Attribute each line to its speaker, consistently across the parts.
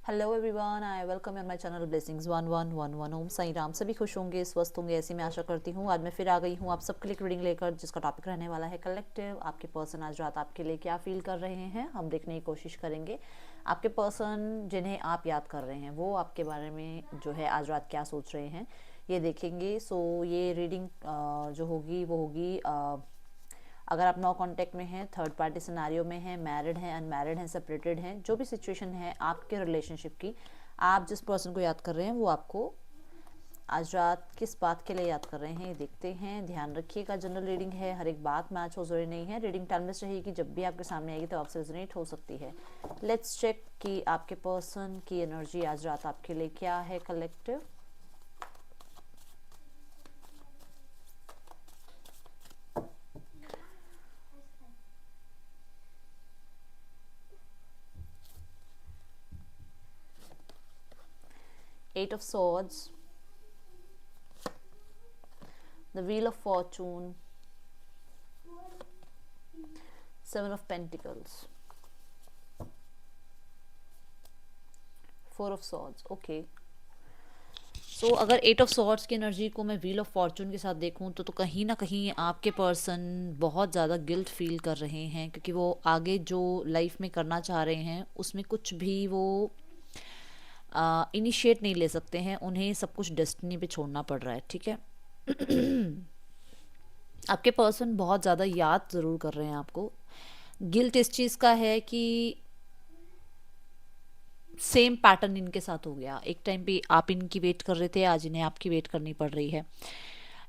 Speaker 1: Hello everyone, I welcome on my channel blessings 1111। Om Sai Ram. सभी खुश होंगे, स्वस्थ होंगे, ऐसी मैं आशा करती हूँ। आज मैं फिर आ गई हूँ आप सबके लिए रीडिंग लेकर, जिसका टॉपिक रहने वाला है कलेक्टिव। आपके पर्सन आज रात आपके लिए क्या फील कर रहे हैं, हम देखने की कोशिश करेंगे। आपके पर्सन जिन्हें आप याद कर रहे हैं, वो आपके बारे में जो है आज रात क्या सोच रहे हैं, ये देखेंगे। सो ये रीडिंग जो होगी वो होगी अगर आप नो कांटेक्ट में हैं, थर्ड पार्टी सिनारियो में हैं, मैरिड हैं, अनमैरिड हैं, सेपरेटेड हैं, जो भी सिचुएशन है आपके रिलेशनशिप की, आप जिस पर्सन को याद कर रहे हैं वो आपको आज रात किस बात के लिए याद कर रहे हैं, ये देखते हैं। ध्यान रखिएगा, जनरल रीडिंग है, हर एक बात मैच हो जरूरी नहीं है। रीडिंग टाइमलेस रहेगी, जब भी आपके सामने आएगी तो आपसे रेजोनेट हो सकती है। लेट्स चेक कि आपके पर्सन की एनर्जी आज रात आपके लिए क्या है collective. Eight of swords, the wheel of fortune, seven of pentacles, four of swords। Okay, so अगर एट ऑफ सॉर्ड्स की एनर्जी को मैं व्हील ऑफ फॉर्चून के साथ देखूं तो कहीं ना कहीं आपके पर्सन बहुत ज़्यादा गिल्ट फील कर रहे हैं, क्योंकि वो आगे जो लाइफ में करना चाह रहे हैं उसमें कुछ भी वो इनिशिएट नहीं ले सकते हैं। उन्हें सब कुछ डेस्टिनी पे छोड़ना पड़ रहा है, ठीक है। आपके पर्सन बहुत ज़्यादा याद ज़रूर कर रहे हैं आपको। गिल्ट इस चीज़ का है कि सेम पैटर्न इनके साथ हो गया। एक टाइम पे आप इनकी वेट कर रहे थे, आज इन्हें आपकी वेट करनी पड़ रही है।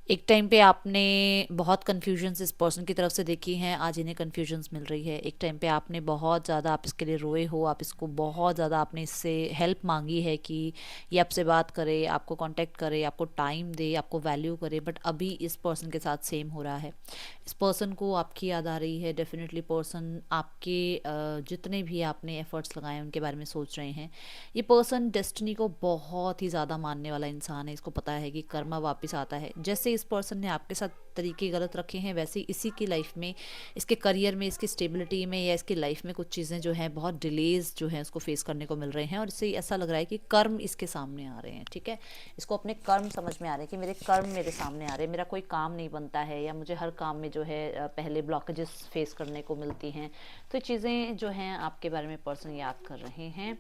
Speaker 1: एक टाइम पे आपने बहुत कन्फ्यूजन्स इस पर्सन की तरफ से देखी हैं, आज इन्हें कन्फ्यूजन्स मिल रही है। एक टाइम पे आपने बहुत ज़्यादा आप इसके लिए रोए हो, आप इसको बहुत ज़्यादा आपने इससे हेल्प मांगी है कि ये आपसे बात करे, आपको कांटेक्ट करे, आपको टाइम दे, आपको वैल्यू करे, बट अभी इस पर्सन के साथ सेम हो रहा है। इस पर्सन को आपकी याद आ रही है। डेफिनेटली पर्सन आपके जितने भी आपने एफर्ट्स लगाए हैं उनके बारे में सोच रहे हैं। ये पर्सन डेस्टिनी को बहुत ही ज़्यादा मानने वाला इंसान है। इसको पता है कि कर्मा वापस आता है। जैसे इस पर्सन ने आपके साथ तरीके गलत रखे हैं, वैसे ही इसी की लाइफ में, इसके करियर में, इसकी स्टेबिलिटी में या इसकी लाइफ में कुछ चीज़ें जो हैं बहुत डिलेज जो हैं उसको फेस करने को मिल रहे हैं, और इससे ऐसा लग रहा है कि कर्म इसके सामने आ रहे हैं, ठीक है। इसको अपने कर्म समझ में आ रहे हैं कि मेरे कर्म मेरे सामने आ रहे हैं, मेरा कोई काम नहीं बनता है, या मुझे हर काम में जो है पहले ब्लॉकेजेस फेस करने को मिलती हैं। तो ये चीज़ें जो हैं आपके बारे में पर्सन याद कर रहे हैं।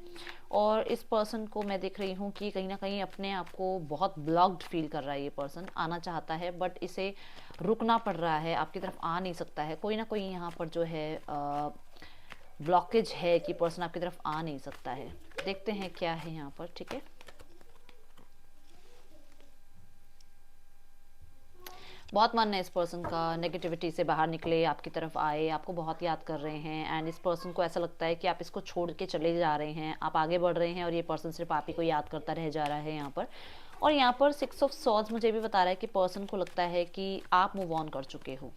Speaker 1: और इस पर्सन को मैं देख रही हूँ कि कहीं ना कहीं अपने आप को बहुत ब्लॉक्ड फील कर रहा है। ये पर्सन आना चाहता है बट इसे रुकना पड़ रहा है, आपकी तरफ आ नहीं सकता है। कोई ना कोई यहाँ पर जो है ब्लॉकेज है कि पर्सन आपकी तरफ आ नहीं सकता है। देखते हैं क्या है यहाँ पर, ठीक है। बहुत मन है इस पर्सन का नेगेटिविटी से बाहर निकले, आपकी तरफ आए, आपको बहुत याद कर रहे हैं। एंड इस पर्सन को ऐसा लगता है कि आप इसको छोड़ के चले जा रहे हैं, आप आगे बढ़ रहे हैं और ये पर्सन सिर्फ आप ही को याद करता रह जा रहा है यहाँ पर। और यहाँ पर सिक्स ऑफ सॉर्ड्स मुझे भी बता रहा है कि पर्सन को लगता है कि आप मूव ऑन कर चुके हो,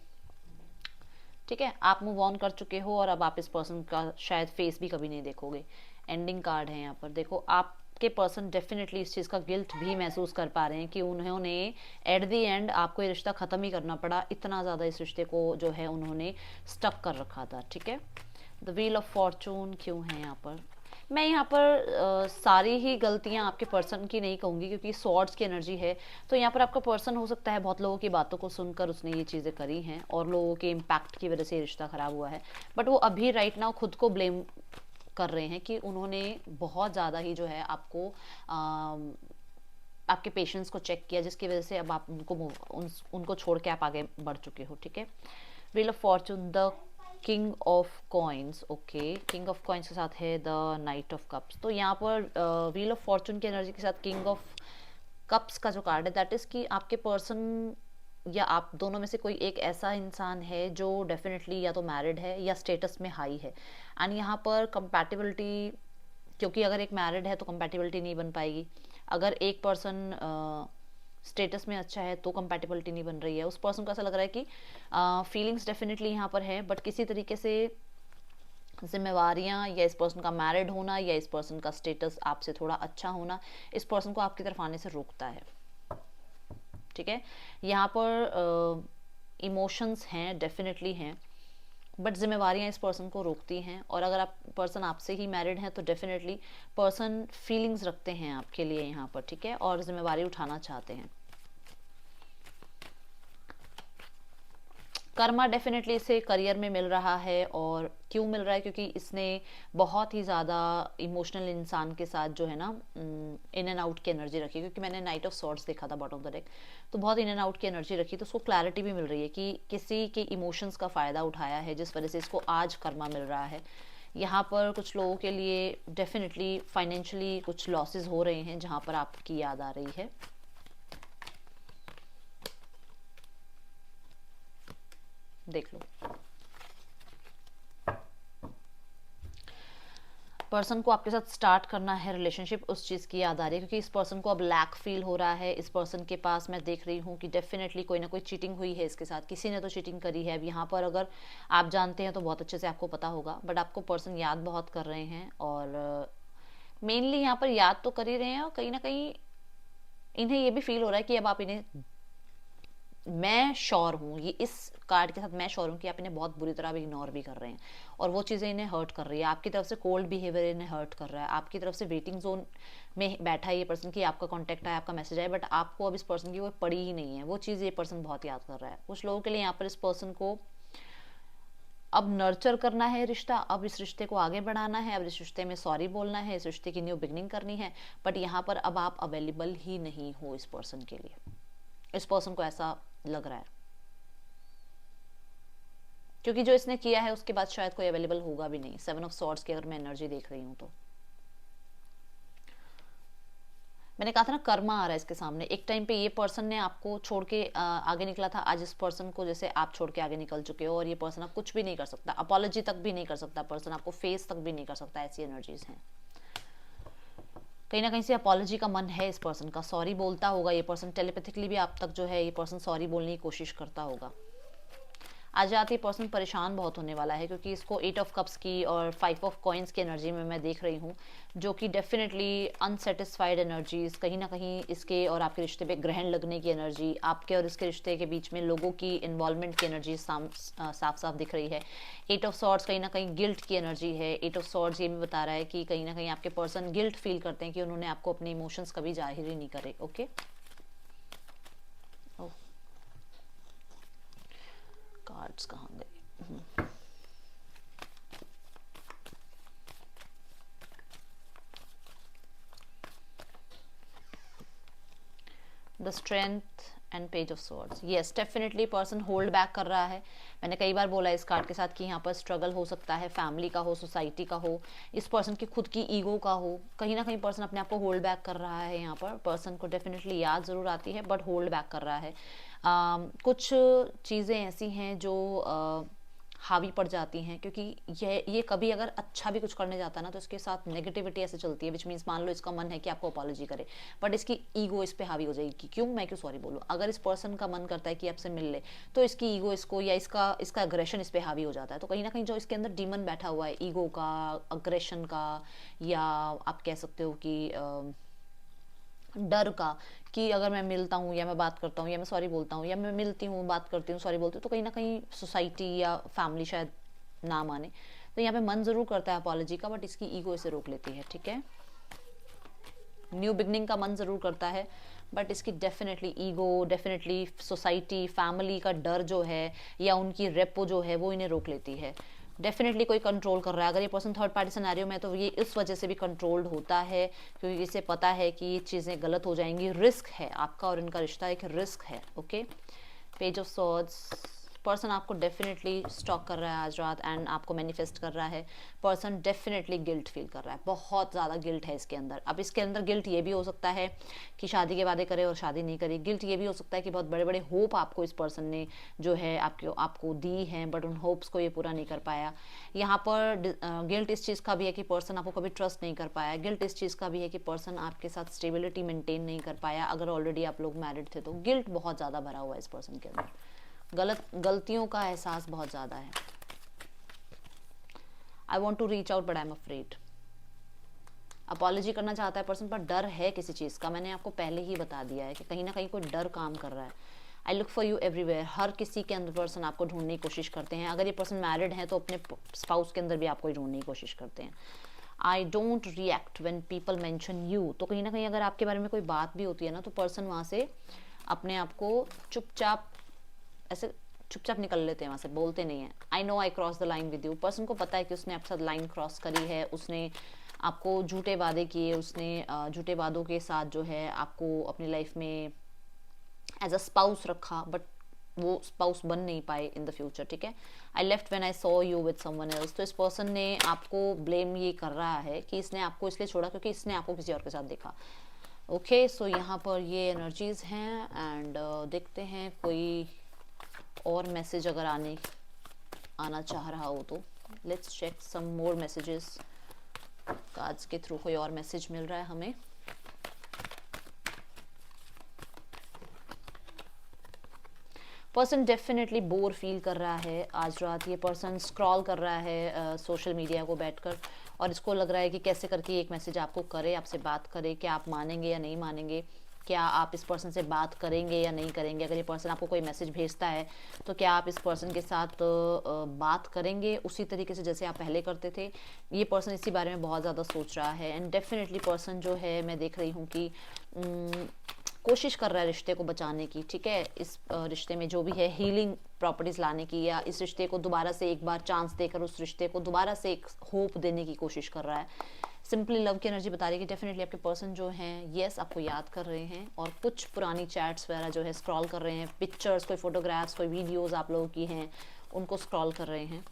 Speaker 1: ठीक है। आप मूव ऑन कर चुके हो और अब आप इस पर्सन का शायद फेस भी कभी नहीं देखोगे। एंडिंग कार्ड है यहाँ पर। देखो, आपके पर्सन डेफिनेटली इस चीज़ का गिल्ट भी महसूस कर पा रहे हैं कि उन्होंने एट दी एंड आपको ये रिश्ता ख़त्म ही करना पड़ा। इतना ज़्यादा इस रिश्ते को जो है उन्होंने स्टक कर रखा था, ठीक है। द व्हील ऑफ फॉर्चून क्यों है यहाँ पर? मैं यहाँ पर सारी ही गलतियाँ आपके पर्सन की नहीं कहूँगी, क्योंकि सॉर्ड्स की एनर्जी है। तो यहाँ पर आपका पर्सन हो सकता है बहुत लोगों की बातों को सुनकर उसने ये चीज़ें करी हैं और लोगों के इम्पैक्ट की वजह से रिश्ता ख़राब हुआ है। बट वो अभी राइट नाउ खुद को ब्लेम कर रहे हैं कि उन्होंने बहुत ज़्यादा ही जो है आपको आपके पेशेंस को चेक किया, जिसकी वजह से अब आप उनको छोड़ के आप आगे बढ़ चुके हो, ठीक है। Wheel of Fortune, the king of coins. Okay, king of coins के साथ है द नाइट ऑफ कप्स। तो यहाँ पर व्हील ऑफ फॉर्चून की एनर्जी के साथ किंग ऑफ कप्स का जो कार्ड है, दैट इज़ कि आपके पर्सन या आप दोनों में से कोई एक ऐसा इंसान है जो डेफिनेटली या तो मैरिड है या स्टेटस में हाई है। एंड यहाँ पर कंपैटिबिलिटी, क्योंकि अगर एक मैरिड है तो कंपैटिबिलिटी नहीं बन पाएगी। अगर एक पर्सन स्टेटस में अच्छा है तो कंपैटिबिलिटी नहीं बन रही है। उस पर्सन को ऐसा लग रहा है कि फीलिंग्स डेफिनेटली यहाँ पर है, बट किसी तरीके से जिम्मेवारियाँ या इस पर्सन का मैरिड होना या इस पर्सन का स्टेटस आपसे थोड़ा अच्छा होना इस पर्सन को आपकी तरफ आने से रोकता है, ठीक है। यहाँ पर इमोशंस हैं, डेफिनेटली हैं। बट जिम्मेवारियाँ इस पर्सन को रोकती हैं। और अगर आप पर्सन आपसे ही मैरिड हैं तो डेफिनेटली पर्सन फीलिंग्स रखते हैं आपके लिए यहाँ पर, ठीक है, और जिम्मेवारी उठाना चाहते हैं। कर्मा डेफिनेटली इसे करियर में मिल रहा है। और क्यों मिल रहा है? क्योंकि इसने बहुत ही ज़्यादा इमोशनल इंसान के साथ जो है ना इन एंड आउट की एनर्जी रखी, क्योंकि मैंने नाइट ऑफ सॉर्ड्स देखा था बॉटम ऑफ द डेक, तो बहुत इन एंड आउट की एनर्जी रखी, तो उसको क्लैरिटी भी मिल रही है कि किसी के इमोशंस का फ़ायदा उठाया है जिस वजह से इसको आज कर्मा मिल रहा है। यहाँ पर कुछ लोगों के लिए डेफिनेटली फाइनेंशियली कुछ लॉसेस हो रहे हैं जहाँ पर आपकी याद आ रही है। देख लो, पर्सन को आपके साथ स्टार्ट करना है रिलेशनशिप, उस चीज़ की याद आ रही है, क्योंकि इस पर्सन को अब लैक फील हो रहा है। इस पर्सन के पास मैं देख रही हूँ कि डेफिनेटली कोई ना कोई चीटिंग हुई है इसके साथ, किसी ने तो चीटिंग करी है। अब यहाँ पर अगर आप जानते हैं तो बहुत अच्छे से आपको पता होगा, बट आपको पर्सन याद बहुत कर रहे हैं। और मेनली यहाँ पर याद तो कर ही रहे हैं, और कहीं ना कहीं इन्हें ये भी फील हो रहा है कि अब आप इन्हें, मैं श्योर हूँ, ये इस कार्ड के साथ मैं श्योर हूँ कि आप इन्हें बहुत बुरी तरह भी इग्नोर भी कर रहे हैं, और वो चीज़ें इन्हें हर्ट कर रही है। आपकी तरफ से कोल्ड बिहेवियर इन्हें हर्ट कर रहा है, आपकी तरफ से वेटिंग जोन में बैठा है ये पर्सन कि आपका कॉन्टैक्ट आए, आपका मैसेज आए, बट आपको अब इस पर्सन की कोई पड़ी ही नहीं है। वो चीज़ ये पर्सन बहुत याद कर रहा है। कुछ लोगों के लिए यहाँ पर इस पर्सन को अब नर्चर करना है रिश्ता, अब इस रिश्ते को आगे बढ़ाना है, अब इस रिश्ते में सॉरी बोलना है, इस रिश्ते की न्यू बिगनिंग करनी है। बट यहाँ पर अब आप अवेलेबल ही नहीं हो इस पर्सन के लिए, इस पर्सन को ऐसा लग रहा है, क्योंकि जो इसने किया है उसके बाद शायद कोई अवेलेबल होगा भी नहीं। 7 ऑफ सॉर्ड्स की अगर मैं एनर्जी देख रही हूँ तो मैंने कहा था ना कर्मा आ रहा है इसके सामने। एक टाइम पे ये पर्सन ने आपको छोड़ के आगे निकला था, आज इस पर्सन को जैसे आप छोड़ के आगे निकल चुके हो, और ये पर्सन अब कुछ भी नहीं कर सकता, अपॉलॉजी तक भी नहीं कर सकता, पर्सन आपको फेस तक भी नहीं कर सकता। ऐसी एनर्जीज हैं, कहीं ना कहीं से अपॉलॉजी का मन है इस पर्सन का, सॉरी बोलता होगा ये पर्सन, टेलीपैथिकली भी आप तक जो है ये पर्सन सॉरी बोलने की कोशिश करता होगा। आज रात ये पर्सन परेशान बहुत होने वाला है, क्योंकि इसको 8 ऑफ कप्स की और 5 ऑफ कॉइन्स की एनर्जी में मैं देख रही हूँ, जो कि डेफिनेटली अनसेटिस्फाइड एनर्जीज, कहीं ना कहीं इसके और आपके रिश्ते पे ग्रहण लगने की एनर्जी, आपके और इसके रिश्ते के बीच में लोगों की इन्वॉल्वमेंट की एनर्जी साफ साफ दिख रही है। 8 ऑफ सॉर्ड्स कहीं ना कहीं गिल्ट की एनर्जी है। 8 ऑफ सॉर्ड्स ये भी बता रहा है कि कहीं ना कहीं आपके पर्सन गिल्ट फील करते हैं कि उन्होंने आपको अपने इमोशंस कभी जाहिर ही नहीं करे। ओके, कार्ड्स कहाँ गए? The strength and page of swords. Yes, definitely person hold back कर रहा है। मैंने कई बार बोला इस कार्ड के साथ कि यहाँ पर स्ट्रगल हो सकता है, फैमिली का हो, सोसाइटी का हो, इस पर्सन की खुद की ईगो का हो। कहीं ना कहीं पर्सन अपने आप को होल्ड बैक कर रहा है। यहाँ पर पर्सन को डेफिनेटली याद ज़रूर आती है, बट होल्ड बैक कर रहा है। कुछ चीज़ें ऐसी हैं जो हावी पड़ जाती हैं, क्योंकि ये कभी अगर अच्छा भी कुछ करने जाता है ना तो इसके साथ नेगेटिविटी ऐसे चलती है, विच मीन्स मान लो इसका मन है कि आपको अपॉलॉजी करे, बट इसकी ईगो इस पे हावी हो जाएगी कि क्यों, मैं क्यों सॉरी बोलूँ। अगर इस पर्सन का मन करता है कि आपसे मिल ले तो इसकी ईगो इसको, या इसका अग्रेशन इस पे हावी हो जाता है। तो कहीं ना कहीं जो इसके अंदर डीमन बैठा हुआ है ईगो का, अग्रेशन का, या आप कह सकते हो कि डर का, कि अगर मैं मिलता हूँ या मैं बात करता हूँ या मैं सॉरी बोलता हूँ या मैं मिलती हूँ, बात करती हूँ, सॉरी बोलती हूँ, तो कहीं ना कहीं सोसाइटी या फैमिली शायद ना माने। तो यहाँ पे मन ज़रूर करता है अपॉलॉजी का, बट इसकी ईगो इसे रोक लेती है। ठीक है, न्यू बिगनिंग का मन ज़रूर करता है, बट इसकी definitely ego, definitely society, family का डर जो है, या उनकी रेपो जो है, वो इन्हें रोक लेती है। डेफिनेटली कोई कंट्रोल कर रहा है। अगर ये पर्सन थर्ड पार्टी सिनेरियो में, तो ये इस वजह से भी कंट्रोल्ड होता है क्योंकि इसे पता है कि ये चीज़ें गलत हो जाएंगी। रिस्क है, आपका और इनका रिश्ता एक रिस्क है। Okay, page of swords, person आपको डेफिनेटली स्टॉक कर रहा है आज रात, एंड आपको मैनिफेस्ट कर रहा है। पर्सन डेफिनेटली गिल्ट फील कर रहा है, बहुत ज़्यादा गिल्ट है इसके अंदर। अब इसके अंदर गिल्ट ये भी हो सकता है कि शादी के वादे करे और शादी नहीं करे। गिल्ट ये भी हो सकता है कि बहुत बड़े बड़े होप आपको इस पर्सन ने जो है आपको दी हैं, बट उन होप्स को ये पूरा नहीं कर पाया। यहाँ पर गिल्ट इस चीज़ का भी है कि पर्सन आपको कभी ट्रस्ट नहीं कर पाया। गिल्ट इस चीज़ का भी है कि पर्सन आपके साथ स्टेबिलिटी मेंटेन नहीं कर पाया। अगर ऑलरेडी आप लोग मैरिड थे तो गिल्ट बहुत ज़्यादा भरा हुआ है इस पर्सन के अंदर, गलतियों का एहसास बहुत ज़्यादा है। I want to reach out but I am afraid. Apology करना चाहता है पर्सन, पर डर है किसी चीज़ का। मैंने आपको पहले ही बता दिया है कि कहीं ना कहीं कोई डर काम कर रहा है। I look for you everywhere, हर किसी के अंदर पर्सन आपको ढूंढने की कोशिश करते हैं। अगर ये पर्सन मैरिड है तो अपने स्पाउस के अंदर भी आपको ढूंढने की कोशिश करते हैं। I don't react when people mention you, तो कहीं ना कहीं अगर आपके बारे में कोई बात भी होती है ना तो पर्सन वहाँ से अपने आप को चुपचाप ऐसे चुपचाप निकल लेते हैं वहाँ से, बोलते नहीं है। I know I cross the line with you, person को पता है कि उसने आपके साथ लाइन क्रॉस करी है, उसने आपको झूठे वादे किए, उसने झूठे वादों के साथ जो है आपको अपनी लाइफ में एज अ स्पाउस रखा, बट वो स्पाउस बन नहीं पाए इन द फ्यूचर, ठीक है। I left when I saw you with someone else, तो इस पर्सन ने आपको ब्लेम ये कर रहा है कि इसने आपको इसलिए छोड़ा क्योंकि इसने आपको किसी और के साथ देखा। ओके, सो यहाँ पर ये एनर्जीज हैं एंड देखते हैं कोई और मैसेज अगर आना चाह रहा हो तो let's check some more messages. Cards के थ्रू कोई और मैसेज मिल रहा है हमें। पर्सन डेफिनेटली बोर फील कर रहा है आज रात। ये पर्सन स्क्रॉल कर रहा है सोशल मीडिया को बैठकर, और इसको लग रहा है कि कैसे करके एक मैसेज आपको करे, आपसे बात करे, क्या आप मानेंगे या नहीं मानेंगे, क्या आप इस पर्सन से बात करेंगे या नहीं करेंगे। अगर ये पर्सन आपको कोई मैसेज भेजता है तो क्या आप इस पर्सन के साथ बात करेंगे उसी तरीके से जैसे आप पहले करते थे। ये पर्सन इसी बारे में बहुत ज़्यादा सोच रहा है एंड डेफिनेटली पर्सन जो है मैं देख रही हूँ कि कोशिश कर रहा है रिश्ते को बचाने की, ठीक है। इस रिश्ते में जो भी है हीलिंग प्रॉपर्टीज लाने की, या इस रिश्ते को दोबारा से एक बार चांस देकर उस रिश्ते को दोबारा से एक होप देने की कोशिश कर रहा है। सिंपली लव की एनर्जी बता रही है कि डेफिनेटली आपके पर्सन जो हैं येस आपको याद कर रहे हैं और कुछ पुरानी चैट्स वगैरह जो है स्क्रॉल कर रहे हैं, पिक्चर्स, कोई फोटोग्राफ्स, कोई वीडियोस आप लोगों की हैं उनको स्क्रॉल कर रहे हैं।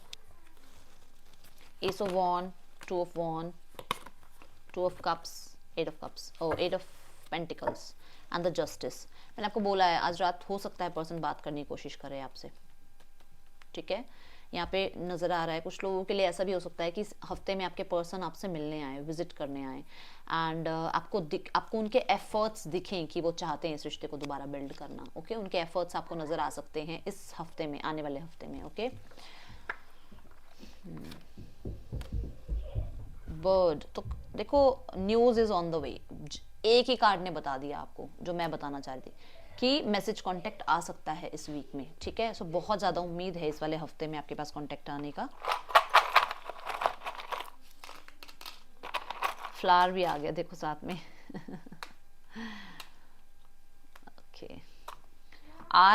Speaker 1: S of von, two of von, two of cups, eight of cups, eight of pentacles and the justice. मैंने आपको बोला है आज रात हो सकता है पर्सन बात करने की कोशिश करे आपसे, ठीक है। यहाँ पे नज़र आ रहा है कुछ लोगों के लिए ऐसा भी हो सकता है कि इस हफ्ते में आपके पर्सन आपसे मिलने आए, विजिट करने आए एंड आपको उनके एफर्ट्स दिखें कि वो चाहते हैं इस रिश्ते को दोबारा बिल्ड करना। ओके, उनके एफर्ट्स आपको नज़र आ सकते हैं इस हफ्ते में, आने वाले हफ्ते में। ओके, बर्ड, तो देखो news is on the way. एक ही कार्ड ने बता दिया आपको जो मैं बताना चाह रही थी कि मैसेज कांटेक्ट आ सकता है इस वीक में, ठीक है। सो बहुत ज़्यादा उम्मीद है इस वाले हफ्ते में आपके पास कांटेक्ट आने का। फ्लावर भी आ गया देखो साथ में। ओके,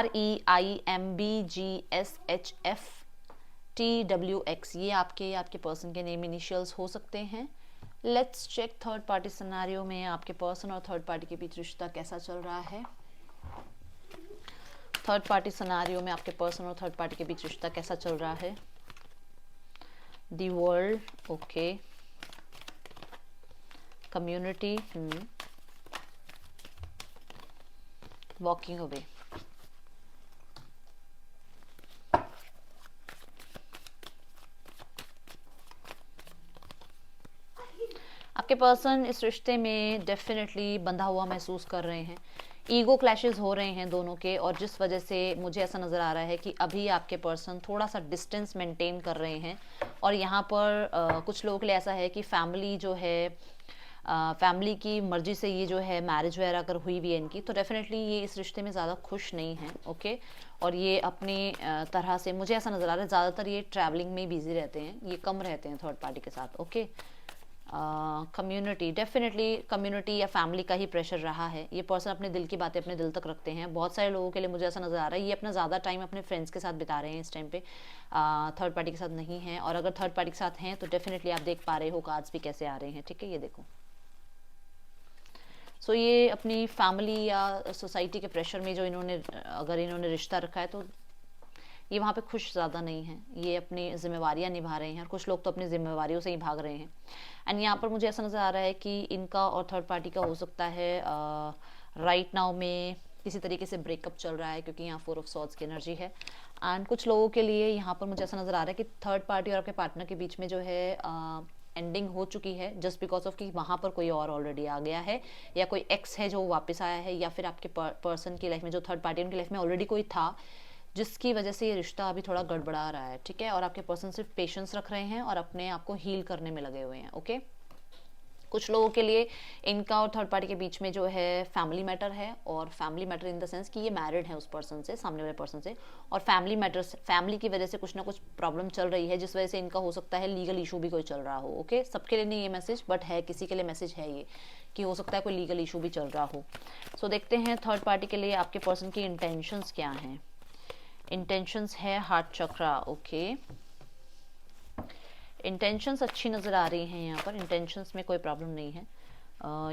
Speaker 1: REIMBGSHFTWX, ये आपके पर्सन के नेम इनिशियल्स हो सकते हैं। Let's check third party scenario में आपके पर्सन और थर्ड पार्टी के बीच रिश्ता कैसा चल रहा है। थर्ड पार्टी सिनेरियो में आपके पर्सन और थर्ड पार्टी के बीच रिश्ता कैसा चल रहा है। The world, okay, community, walking away. आपके पर्सन इस रिश्ते में डेफिनेटली बंधा हुआ महसूस कर रहे हैं। ईगो क्लैशेस हो रहे हैं दोनों के, और जिस वजह से मुझे ऐसा नज़र आ रहा है कि अभी आपके पर्सन थोड़ा सा डिस्टेंस मेंटेन कर रहे हैं। और यहाँ पर कुछ लोगों के लिए ऐसा है कि फैमिली जो है, फैमिली की मर्जी से ये जो है मैरिज वगैरह अगर हुई भी है इनकी, तो डेफिनेटली ये इस रिश्ते में ज़्यादा खुश नहीं है। ओके, और ये अपनी तरह से मुझे ऐसा नज़र आ रहा है ज़्यादातर ये ट्रैवलिंग में बिजी रहते हैं, ये कम रहते हैं थर्ड पार्टी के साथ। ओके, कम्युनिटी, डेफिनेटली कम्युनिटी या फैमिली का ही प्रेशर रहा है। ये पर्सन अपने दिल की बातें अपने दिल तक रखते हैं। बहुत सारे लोगों के लिए मुझे ऐसा नज़र आ रहा है ये अपना ज़्यादा टाइम अपने फ्रेंड्स के साथ बिता रहे हैं इस टाइम पे, थर्ड पार्टी के साथ नहीं है। और अगर थर्ड पार्टी के साथ हैं तो डेफिनेटली आप देख पा रहे हो कार्ड्स भी कैसे आ रहे हैं, ठीक है, ये देखो। सो ये अपनी फैमिली या सोसाइटी के प्रेशर में जो अगर इन्होंने रिश्ता रखा है तो ये वहाँ पे खुश ज़्यादा नहीं है। ये अपनी जिम्मेवारियाँ निभा रहे हैं और कुछ लोग तो अपनी जिम्मेवारियों से ही भाग रहे हैं। एंड यहाँ पर मुझे ऐसा नज़र आ रहा है कि इनका और थर्ड पार्टी का हो सकता है राइट नाउ में किसी तरीके से ब्रेकअप चल रहा है, क्योंकि यहाँ 4 ऑफ सॉर्ड्स की एनर्जी है। एंड कुछ लोगों के लिए यहाँ पर मुझे ऐसा नज़र आ रहा है कि थर्ड पार्टी और आपके पार्टनर के बीच में जो है एंडिंग हो चुकी है, जस्ट बिकॉज ऑफ कि वहाँ पर कोई और ऑलरेडी आ गया है, या कोई एक्स है जो वापस आया है, या फिर आपके पर्सन की लाइफ में जो थर्ड पार्टी उनकी लाइफ में ऑलरेडी कोई था जिसकी वजह से ये रिश्ता अभी थोड़ा गड़बड़ा रहा है, ठीक है। और आपके पर्सन सिर्फ पेशेंस रख रहे हैं और अपने आप को हील करने में लगे हुए हैं। ओके, कुछ लोगों के लिए इनका और थर्ड पार्टी के बीच में जो है फैमिली मैटर है, और family matter in the sense कि ये मैरिड है उस पर्सन से, सामने वाले पर्सन से, और फैमिली मैटर्स, फैमिली की वजह से कुछ ना कुछ प्रॉब्लम चल रही है, जिस वजह से इनका हो सकता है लीगल इशू भी कोई चल रहा हो। ओके, सबके लिए नहीं ये मैसेज, बट है किसी के लिए मैसेज है ये कि हो सकता है कोई लीगल इशू भी चल रहा हो। सो देखते हैं थर्ड पार्टी के लिए आपके पर्सन की इंटेंशंस क्या हैं। इंटेंशंस है हार्ट चक्रा। ओके, इंटेंशंस अच्छी नज़र आ रही हैं यहाँ पर, इंटेंशंस में कोई प्रॉब्लम नहीं है।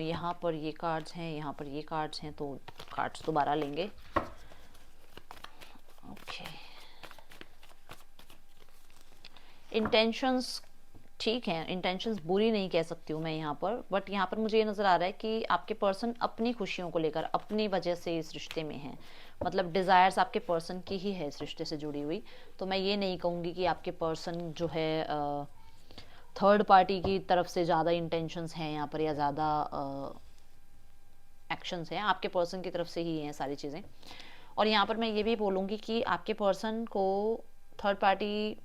Speaker 1: यहाँ पर ये कार्ड्स हैं, यहाँ पर ये कार्ड्स हैं, तो कार्ड्स दोबारा लेंगे। ओके, इंटेंशंस ठीक है, इंटेंशंस बुरी नहीं कह सकती हूँ मैं यहाँ पर, बट यहाँ पर मुझे ये नज़र आ रहा है कि आपके पर्सन अपनी खुशियों को लेकर अपनी वजह से इस रिश्ते में हैं, मतलब डिज़ायर्स आपके पर्सन की ही है इस रिश्ते से जुड़ी हुई। तो मैं ये नहीं कहूँगी कि आपके पर्सन जो है थर्ड पार्टी की तरफ से ज़्यादा इंटेंशंस हैं यहाँ पर या ज़्यादा एक्शंस हैं, आपके पर्सन की तरफ से ही हैं सारी चीज़ें। और यहाँ पर मैं ये भी बोलूँगी कि आपके पर्सन को थर्ड पार्टी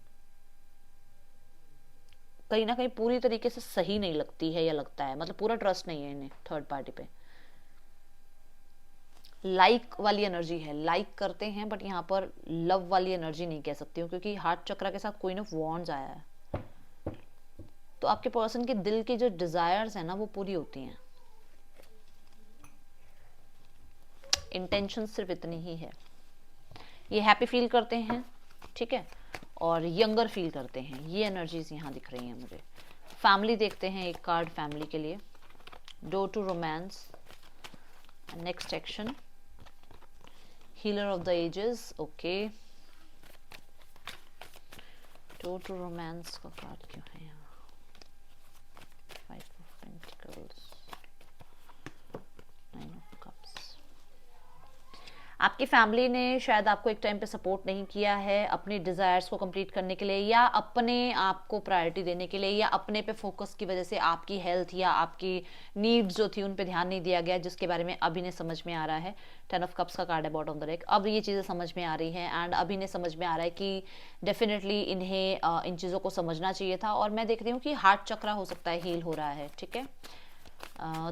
Speaker 1: कहीं ना कहीं पूरी तरीके से सही नहीं लगती है या लगता है, मतलब पूरा ट्रस्ट नहीं है इन्हें थर्ड पार्टी पे। लाइक वाली एनर्जी है, लाइक करते हैं, बट यहाँ पर लव वाली एनर्जी नहीं कह सकती हूँ, क्योंकि हार्ट चक्रा के साथ क्वीन ऑफ वॉन्ड्स आया है। तो आपके पर्सन के दिल की जो डिजायर्स है ना वो पूरी होती हैं। इंटेंशन सिर्फ इतनी ही है, ये हैप्पी फील करते हैं, ठीक है, और यंगर फील करते हैं, ये एनर्जीज यहाँ दिख रही हैं मुझे। फैमिली देखते हैं, एक कार्ड फैमिली के लिए, door to romance, next action, healer of the ages. Okay, door to romance का कार्ड क्यों है यहाँ? Five of pentacles, nine of cups. आपकी फैमिली ने शायद आपको एक टाइम पे सपोर्ट नहीं किया है अपने डिज़ायर्स को कंप्लीट करने के लिए, या अपने आप को प्रायोरिटी देने के लिए, या अपने पे फोकस की वजह से आपकी हेल्थ या आपकी नीड्स जो थी उन पे ध्यान नहीं दिया गया, जिसके बारे में अभी ने समझ में आ रहा है। 10 ऑफ कप्स का कार्ड है बॉटम ऑफ द डेक। अब ये चीज़ें समझ में आ रही हैं, एंड अभी ने समझ में आ रहा है कि डेफिनेटली इन्हें इन चीज़ों को समझना चाहिए था। और मैं देख रही हूँ कि हार्ट चक्रा हो सकता है हील हो रहा है, ठीक है।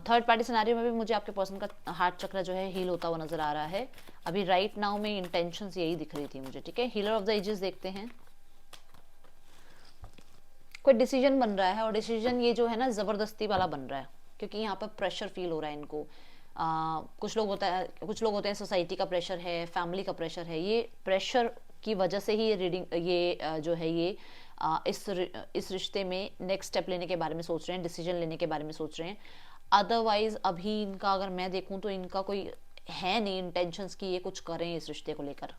Speaker 1: थर्ड पार्टी सिनेरियो में भी मुझे आपके पर्सन का हार्ट चक्र जो है हील होता हुआ नजर आ रहा है। अभी राइट नाउ में इंटेंशंस यही दिख रही थी मुझे, ठीक है। हीलर ऑफ द एजेस देखते हैं, कोई डिसीजन बन रहा है, और डिसीजन ये जो है ना जबरदस्ती वाला बन रहा है, क्योंकि यहाँ पर प्रेशर फील हो रहा है इनको। कुछ लोग होते हैं सोसाइटी का प्रेशर है, फैमिली का प्रेशर है, ये प्रेशर की वजह से ही ये रीडिंग ये जो है ये इस रिश्ते में नेक्स्ट स्टेप लेने के बारे में सोच रहे हैं, डिसीजन लेने के बारे में सोच रहे हैं। अदरवाइज अभी इनका अगर मैं देखूं तो इनका कोई है नहीं इंटेंशंस कि ये कुछ करें इस रिश्ते को लेकर,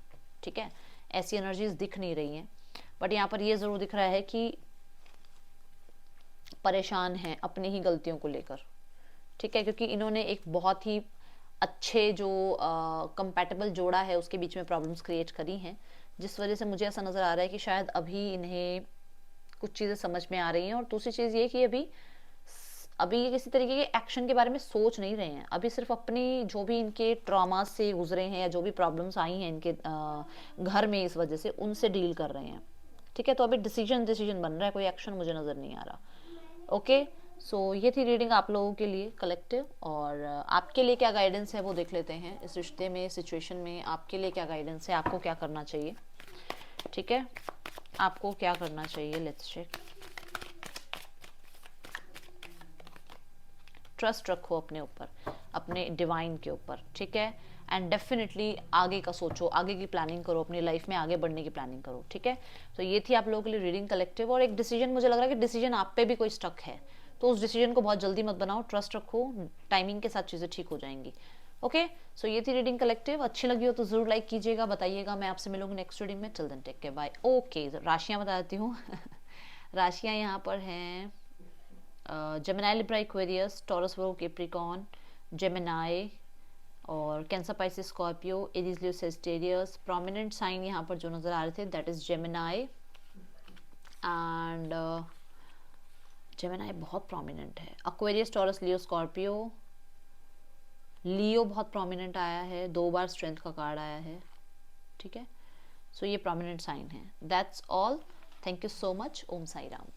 Speaker 1: ठीक है। ऐसी एनर्जीज दिख नहीं रही हैं, बट यहाँ पर ये जरूर दिख रहा है कि परेशान हैं अपनी ही गलतियों को लेकर, ठीक है, क्योंकि इन्होंने एक बहुत ही अच्छे जो कंपैटिबल जोड़ा है उसके बीच में प्रॉब्लम्स क्रिएट करी हैं, जिस वजह से मुझे ऐसा नज़र आ रहा है कि शायद अभी इन्हें कुछ चीज़ें समझ में आ रही हैं। और दूसरी चीज़ ये कि अभी ये किसी तरीके के एक्शन के बारे में सोच नहीं रहे हैं, अभी सिर्फ अपनी जो भी इनके ट्रॉमा से गुजरे हैं या जो भी प्रॉब्लम्स आई हैं इनके घर में इस वजह से, उनसे डील कर रहे हैं, ठीक है। तो अभी डिसीजन बन रहा है, कोई एक्शन मुझे नज़र नहीं आ रहा। ओके, सो ये थी रीडिंग आप लोगों के लिए कलेक्टिव, और आपके लिए क्या गाइडेंस है वो देख लेते हैं। इस रिश्ते में, सिचुएशन में आपके लिए क्या गाइडेंस है, आपको क्या करना चाहिए, ठीक है, आपको क्या करना चाहिए। Let's check. ट्रस्ट रखो अपने ऊपर, अपने डिवाइन के ऊपर, ठीक है, एंड डेफिनेटली आगे का सोचो, आगे की प्लानिंग करो, अपनी लाइफ में आगे बढ़ने की प्लानिंग करो, ठीक है। तो ये थी आप लोगों के लिए रीडिंग कलेक्टिव। और एक डिसीजन, मुझे लग रहा है कि डिसीजन आप पे भी कोई स्टक है, तो उस डिसीजन को बहुत जल्दी मत बनाओ, ट्रस्ट रखो, टाइमिंग के साथ चीज़ें ठीक हो जाएंगी। ओके, सो ये थी रीडिंग कलेक्टिव। अच्छी लगी हो तो जरूर लाइक कीजिएगा, बताइएगा। मैं आपसे मिलूंगी नेक्स्ट रीडिंग में। Till then take care, bye. Okay, राशियां बता देती हूँ। राशियां यहाँ पर हैं Gemini, Libra, Aquarius, Taurus, Virgo, Capricorn, Gemini और Cancer, Pisces, Scorpio, Aries, Leo, Sagittarius. Prominent sign यहाँ पर जो नज़र आ रहे थे that is Gemini, and Gemini बहुत प्रोमिनेंट है। Aquarius, Taurus, Leo, Scorpio. Leo बहुत प्रोमिनेंट आया है, 2 बार स्ट्रेंथ का कार्ड आया है, ठीक है। सो ये प्रोमिनेंट साइन है। That's all, thank you so much. Om Sai Ram.